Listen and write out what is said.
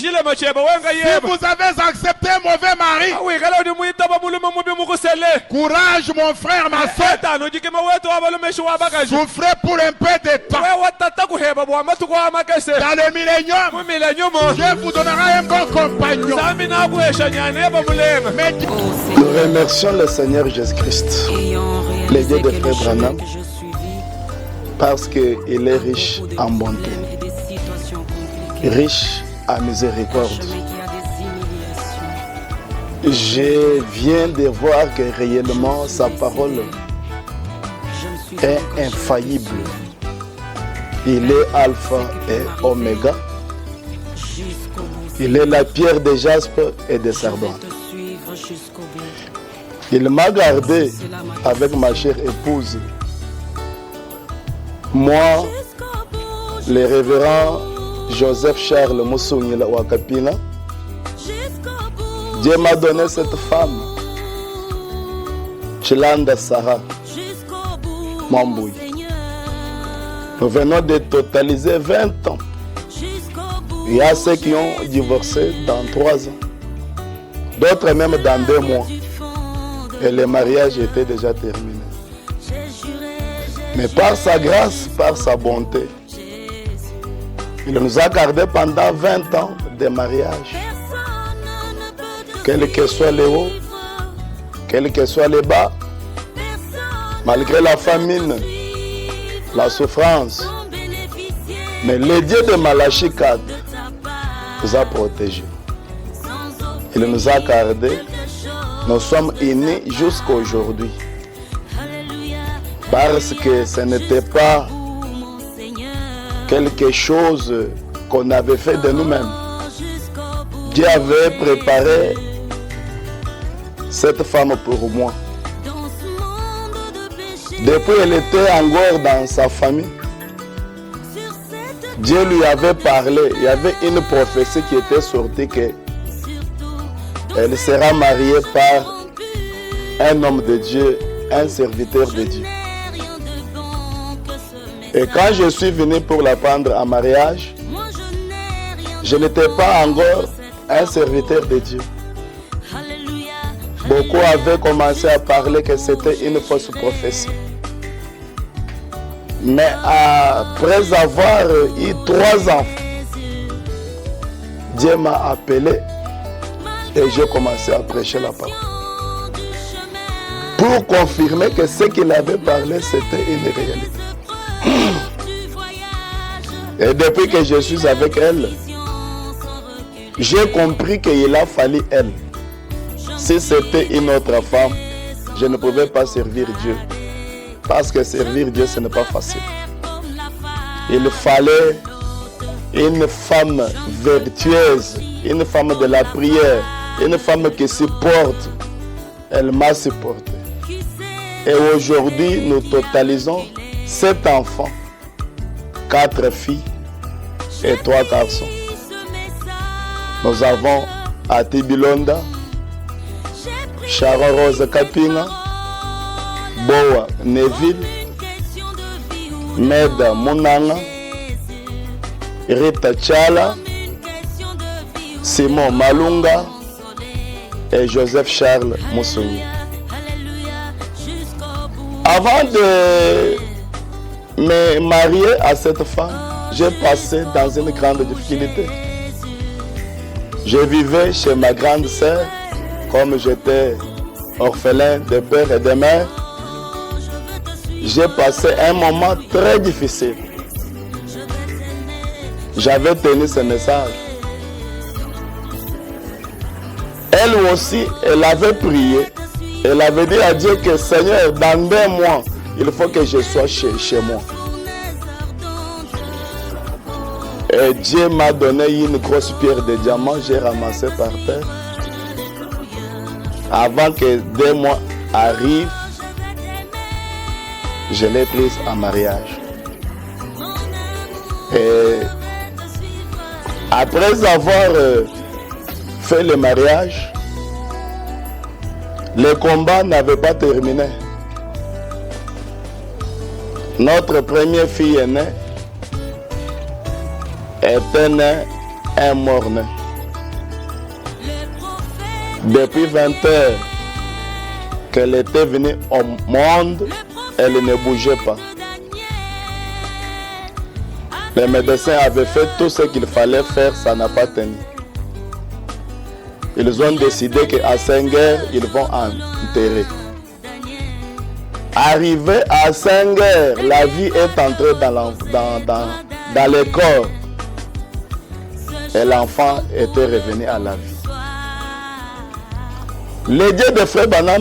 Si vous avez accepté un mauvais mari, courage mon frère, ma soeur. Souffrez pour un peu de temps. Dans le millénium, Dieu vous donnera un bon compagnon. Nous remercions le Seigneur Jésus-Christ, le Dieu de Frère Branham, parce qu'il est riche en bonté, riche en miséricorde. Je viens de voir que réellement sa parole est infaillible. Il est alpha et oméga. Il est la pierre de jaspe et de sardone. Il m'a gardé avec ma chère épouse. Moi, le révérend Joseph Charles Moussougnila Wakapina, Dieu m'a donné cette femme, Chilanda Sarah Mamboui. Nous venons de totaliser 20 ans. Il y a ceux qui ont divorcé dans 3 ans, d'autres même dans 2 mois. Et le mariage était déjà terminé. Mais par sa grâce, par sa bonté, il nous a gardés pendant 20 ans de mariage. Quel que soit les hauts, quel que soit les bas, malgré la famine, la souffrance, mais le Dieu de Malachie 4 nous a protégés. Il nous a gardés. Nous sommes unis jusqu'à aujourd'hui. Parce que ce n'était pas quelque chose qu'on avait fait de nous-mêmes. Dieu avait préparé cette femme pour moi. Depuis qu'elle était encore dans sa famille, Dieu lui avait parlé. Il y avait une prophétie qui était sortie que elle sera mariée par un homme de Dieu, un serviteur de Dieu. Et quand je suis venu pour la prendre en mariage, je n'étais pas encore un serviteur de Dieu. Beaucoup avaient commencé à parler que c'était une fausse prophétie. Mais après avoir eu 3 enfants, Dieu m'a appelé et j'ai commencé à prêcher la parole. Pour confirmer que ce qu'il avait parlé, c'était une réalité. Et depuis que je suis avec elle, j'ai compris qu'il a fallu elle. Si c'était une autre femme, je ne pouvais pas servir Dieu. Parce que servir Dieu, ce n'est pas facile. Il fallait une femme vertueuse, une femme de la prière, une femme qui supporte. Elle m'a supporté. Et aujourd'hui, nous totalisons 7 enfants, 4 filles et 3 garçons. Nous avons Atibilonda, Sharon Rose Kapinga, Boa Neville, Meda Munanga, Rita Chala, Simon Malunga et Joseph Charles Moussouni. Avant de me marier à cette femme, j'ai passé dans une grande difficulté. Je vivais chez ma grande sœur, comme j'étais orphelin de père et de mère. J'ai passé un moment très difficile. J'avais tenu ce message. Elle aussi, elle avait prié. Elle avait dit à Dieu que Seigneur, dans 2 mois, il faut que je sois chez moi. Et Dieu m'a donné une grosse pierre de diamant, j'ai ramassé par terre. Avant que 2 mois arrivent, je l'ai prise en mariage. Et après avoir fait le mariage, le combat n'avait pas terminé. Notre première fille aînée était née un mort-né. Depuis 20 heures qu'elle était venue au monde, elle ne bougeait pas. Les médecins avaient fait tout ce qu'il fallait faire, ça n'a pas tenu. Ils ont décidé qu'à 5 heures, ils vont enterrer. Arrivé à 5 heures, la vie est entrée dans le corps. Et l'enfant était revenu à la vie. Le Dieu de Frère Branham